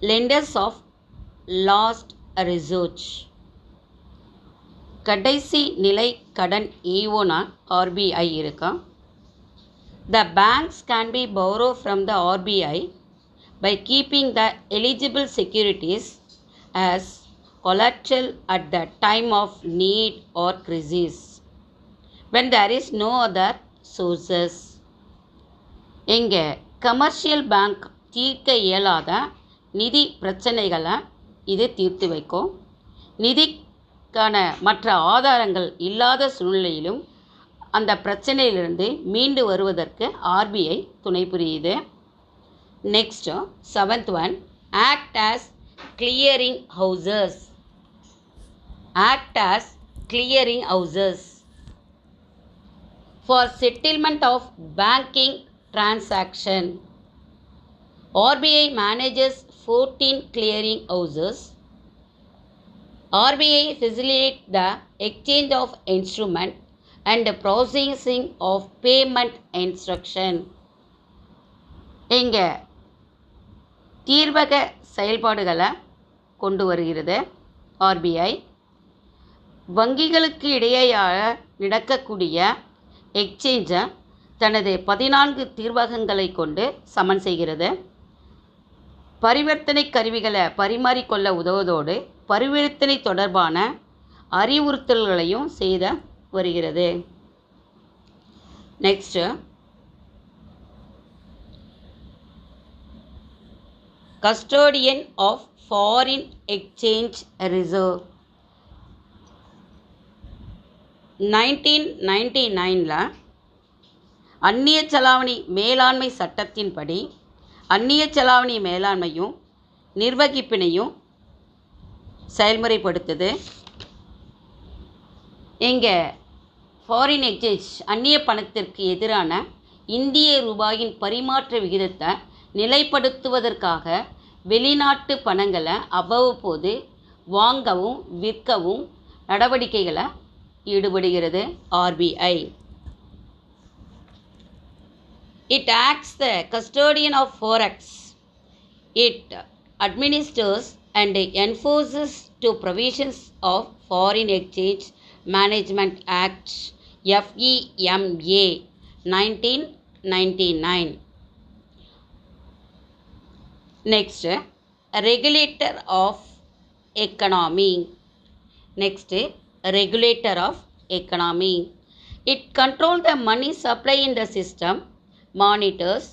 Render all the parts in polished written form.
lenders of last resort. கடைசி நிலை கடன் ஈவோனா ஆர்பிஐ இருக்கா. The banks can be borrow from the RBI by keeping the eligible securities as collateral at the time of need or crisis when there is no other sources. இங்கே commercial bank தீர்க்க இயலாத நிதி பிரச்சனைகளை இது தீர்த்து வைக்கும். நிதிக்கான மற்ற ஆதாரங்கள் இல்லாத சூழ்நிலையிலும் அந்த பிரச்சனையிலிருந்து மீண்டு வருவதற்கு ஆர்பிஐ துணை புரியுது. Next 7th one, act as clearing houses. Act as clearing houses for settlement of banking transaction. RBI manages 14 clearing houses. RBI facilitates the exchange of instrument and the processing of payment instruction. இங்கே தீர்வக செயல்பாடுகளை கொண்டு வருகிறது RBI. வங்கிகளுக்கு இடையேயாக நடக்கக்கூடிய எக்ஸ்சேஞ்சை தனது 14 தீர்வகங்களை கொண்டு சமன் செய்கிறது. பரிவர்த்தனை கருவிகளை பரிமாறிக்கொள்ள உதவுவதோடு பரிவர்த்தனை தொடர்பான அறிவுறுத்தல்களையும் செய்த வருகிறது. Next, custodian of foreign exchange reserve. 1999 அந்நிய செலாவணி மேலாண்மை சட்டத்தின்படி அந்நிய செலாவணி மேலாண்மையும் நிர்வகிப்பினையும் செயல்முறைப்படுத்துது. இங்கே ஃபாரின் எக்ஸ்சேஞ்ச் அந்நிய பணத்திற்கு எதிரான இந்திய ரூபாயின் பரிமாற்ற விகிதத்தை நிலைப்படுத்துவதற்காக வெளிநாட்டு பணங்களை அவ்வப்போது வாங்கவும் விற்கவும் நடவடிக்கைகளை ஈடுபடுகிறது RBI. It acts the custodian of forex. It administers and enforces to provisions of Foreign Exchange Management Act FEMA 1999. Next, regulator of economy. Next, regulator of economy. It controls the money supply in the system, monitors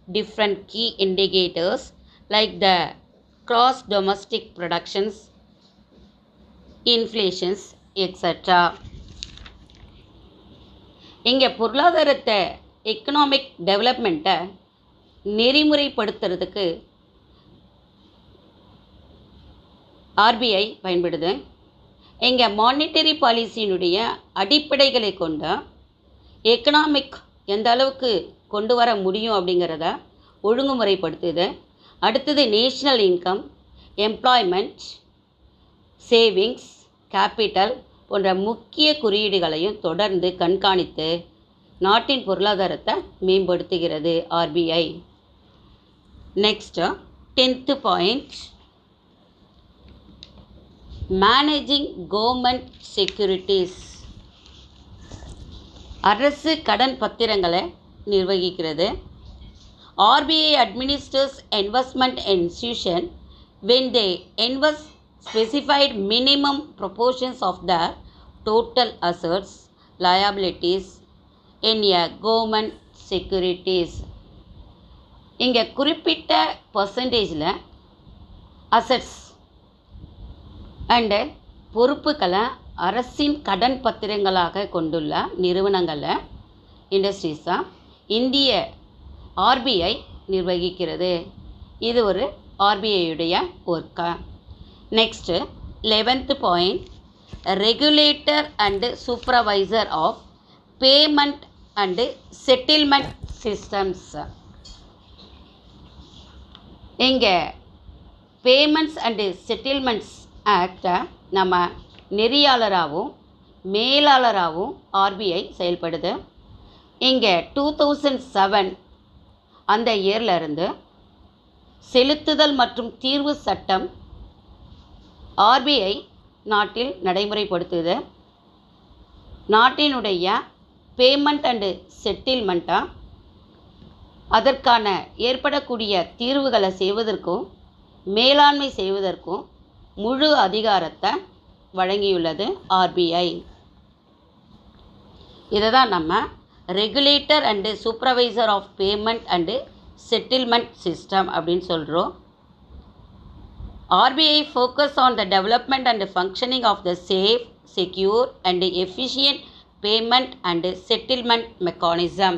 different key indicators like the gross domestic productions, inflations, etc. இங்கே பொருளாதாரத்தை economic டெவலப்மெண்ட்டை நெறிமுறைப்படுத்துறதுக்கு RBI பயன்படுது. இங்கே monetary பாலிசியினுடைய அடிப்படைகளை கொண்ட economic எந்த அளவுக்கு கொண்டு வர முடியும் அப்படிங்கிறத ஒழுங்குமுறைப்படுத்துது. அடுத்தது national income, employment, savings, capital போன்ற முக்கிய குறியீடுகளையும் தொடர்ந்து கண்காணித்து நாட்டின் பொருளாதாரத்தை மேம்படுத்துகிறது RBI. Next 10th point, managing government securities. அரசு கடன் பத்திரங்களை நிர்வகிக்கிறது. RBI administers investment institution when they invest specified minimum proportions of their total assets, liabilities in a government securities. இங்கே குறிப்பிட்ட பர்சன்டேஜில் அசட்ஸ் அண்டு பொறுப்புகளை அரசின் கடன் பத்திரங்களாக கொண்டுள்ள நிறுவனங்களை இண்டஸ்ட்ரீஸாக இந்திய ஆர்பிஐ நிர்வகிக்கிறது. இது ஒரு ஆர்பிஐயுடைய ஒர்க்கா. Next 11th point, regulator and supervisor of payment and settlement systems. இங்கே பேமெண்ட்ஸ் அண்டு செட்டில்மெண்ட்ஸ் ஆக்டை நம்ம நெறியாளராகவும் மேலாளராகவும் ஆர்பிஐ செயல்படுது. இங்கே 2007 அந்த இயர்லேருந்து செலுத்துதல் மற்றும் தீர்வு சட்டம் ஆர்பிஐ நாட்டில் நடைமுறைப்படுத்துது. நாட்டினுடைய பேமெண்ட் அண்டு செட்டில்மெண்ட்டாக அதற்கான ஏற்படக்கூடிய தீர்வுகளை செய்வதற்கும் மேலாண்மை செய்வதற்கும் முழு அதிகாரத்தை வழங்கியுள்ளது ஆர்பிஐ. இதை தான் நம்ம regulator and supervisor of payment and settlement system அப்படின்னு சொல்கிறோம். RBI focus on the development and functioning of the safe, secure and efficient payment and settlement mechanism.